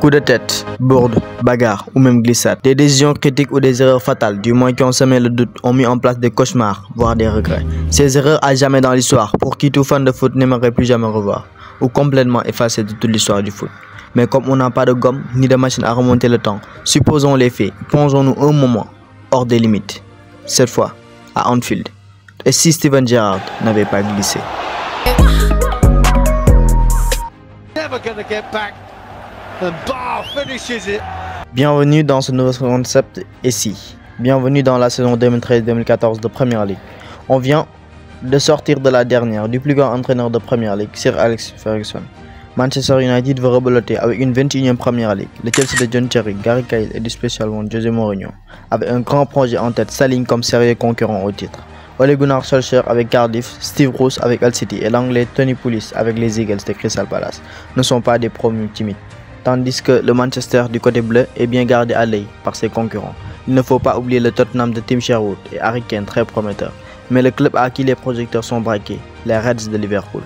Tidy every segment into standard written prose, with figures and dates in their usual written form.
Coup de tête, bourde, bagarre ou même glissade. Des décisions critiques ou des erreurs fatales, du moins qui ont semé le doute, ont mis en place des cauchemars, voire des regrets. Ces erreurs à jamais dans l'histoire, pour qui tout fan de foot n'aimerait plus jamais revoir, ou complètement effacées de toute l'histoire du foot. Mais comme on n'a pas de gomme ni de machine à remonter le temps, supposons les faits, plongeons-nous un moment hors des limites. Cette fois, à Anfield. Et si Steven Gerrard n'avait pas glissé? Bienvenue dans ce nouveau concept et si. Bienvenue dans la saison 2013-2014 de Premier League. On vient de sortir de la dernière du plus grand entraîneur de Premier League, Sir Alex Ferguson. Manchester United veut rebeloter avec une 21e Premier League. Le Chelsea de John Terry, Gary Cahill et du Special One José Mourinho, avec un grand projet en tête, s'aligne comme sérieux concurrent au titre. Ole Gunnar Solskjaer avec Cardiff, Steve Bruce avec Hull City et l'anglais Tony Pulis avec les Eagles de Crystal Palace ne sont pas des promus timides. Tandis que le Manchester du côté bleu est bien gardé à l'œil par ses concurrents. Il ne faut pas oublier le Tottenham de Tim Sherwood et Harry Kane très prometteur. Mais le club à qui les projecteurs sont braqués, les Reds de Liverpool.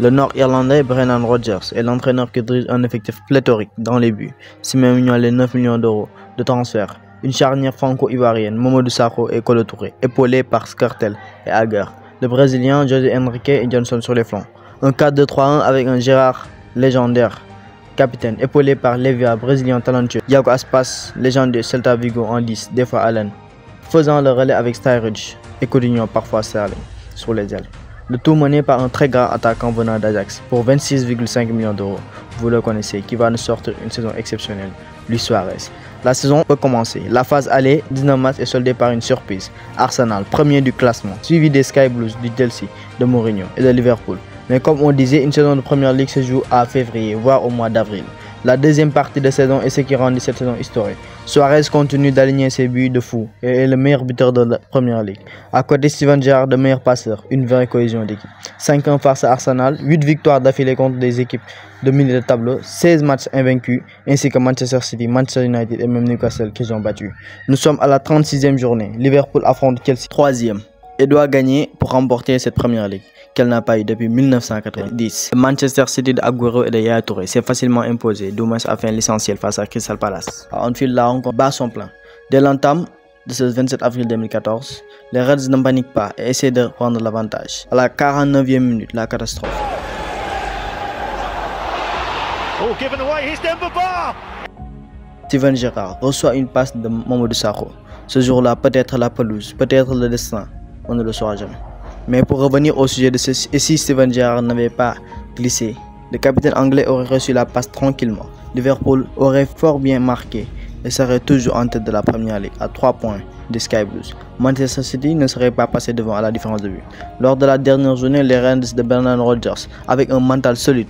Le Nord-Irlandais Brendan Rodgers est l'entraîneur qui dirige un effectif pléthorique dans les buts, si même les 9 millions d'euros de transfert. Une charnière franco-ivoirienne, Mamadou Sakho et Kolo Touré, épaulés par Skrtel et Hager. Le Brésilien José Henrique et Johnson sur les flancs. Un 4-2-3-1 avec un Gérard légendaire, capitaine, épaulé par Levia, brésilien talentueux. Iago Aspas, légende de Celta Vigo en 10, des fois Allen. Faisant le relais avec Sturridge et Coutinho, parfois Sterling, sur les ailes. Le tout mené par un très grand attaquant venant d'Ajax pour 26,5 millions d'euros. Vous le connaissez, qui va nous sortir une saison exceptionnelle, Luis Suarez. La saison peut commencer. La phase aller, 19 matchs, est soldée par une surprise. Arsenal, premier du classement, suivi des Sky Blues, du Chelsea, de Mourinho et de Liverpool. Mais comme on disait, une saison de Premier League se joue à février, voire au mois d'avril. La deuxième partie de saison est ce qui rendit cette saison historique. Suarez continue d'aligner ses buts de fou et est le meilleur buteur de la Premier League. À côté Steven Gerrard, le meilleur passeur, une vraie cohésion d'équipe. 5-1 face à Arsenal, 8 victoires d'affilée contre des équipes de milieu de tableau, 16 matchs invaincus, ainsi que Manchester City, Manchester United et même Newcastle qu'ils ont battu. Nous sommes à la 36e journée. Liverpool affronte Chelsea 3e et doit gagner pour remporter cette Premier League qu'elle n'a pas eu depuis 1990. Manchester City de Aguero et de Yaya Touré s'est facilement imposé, Doumas a fait l'essentiel face à Crystal Palace. À Anfield, la rencontre bat son plein. Dès l'entame de ce 27 avril 2014, les Reds ne paniquent pas et essaient de prendre l'avantage. À la 49e minute, la catastrophe. Steven Gerrard reçoit une passe de Mamadou Sakho. Ce jour-là, peut-être la pelouse, peut-être le destin, on ne le saura jamais. Mais pour revenir au sujet de ceci, et si Steven Gerrard n'avait pas glissé, le capitaine anglais aurait reçu la passe tranquillement. Liverpool aurait fort bien marqué et serait toujours en tête de la Premier League à 3 points des Sky Blues. Manchester City ne serait pas passé devant à la différence de but. Lors de la dernière journée, les Reds de Brendan Rodgers, avec un mental solide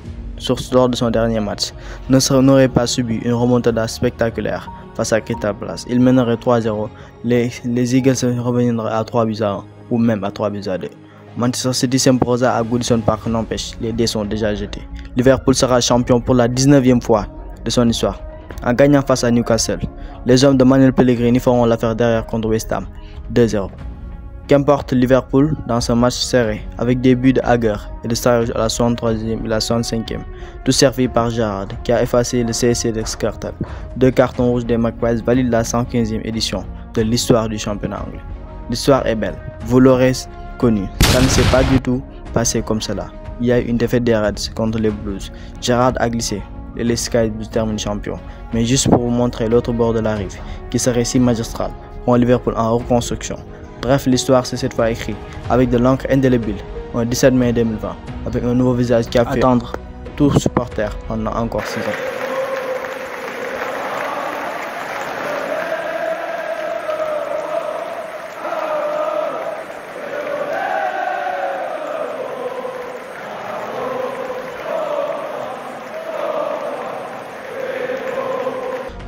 lors de son dernier match, n'auraient pas subi une remontada spectaculaire face à Crystal Palace. Ils mèneraient 3-0. Les Eagles reviendraient à 3-1 ou même à 3-2. Manchester City s'imposa à Goodison Park, n'empêche, les dés sont déjà jetés. Liverpool sera champion pour la 19e fois de son histoire, en gagnant face à Newcastle. Les hommes de Manuel Pellegrini feront l'affaire derrière contre West Ham, 2-0. Qu'importe Liverpool dans ce match serré, avec des buts de Hager et de Sturridge à la 63e et la 65e, tout servi par Gerrard, qui a effacé le CSC de Skrtel. 2 cartons rouges des Magpies valident la 115e édition de l'histoire du championnat anglais. L'histoire est belle, vous l'aurez connu. Ça ne s'est pas du tout passé comme cela. Il y a eu une défaite des Reds contre les Blues. Gerrard a glissé et les Sky Blues terminent champions. Mais juste pour vous montrer l'autre bord de la rive, qui serait si magistral pour un Liverpool en reconstruction. Bref, l'histoire s'est cette fois écrite avec de l'encre indélébile, le 17 mai 2020, avec un nouveau visage qui a fait attendre tous supporters pendant encore 6 ans.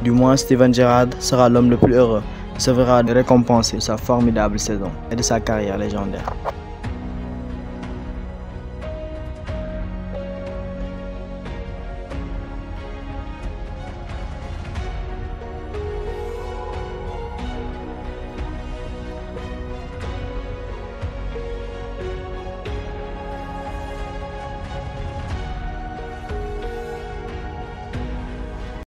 Du moins, Steven Gerrard sera l'homme le plus heureux, se verra récompenser de sa formidable saison et de sa carrière légendaire.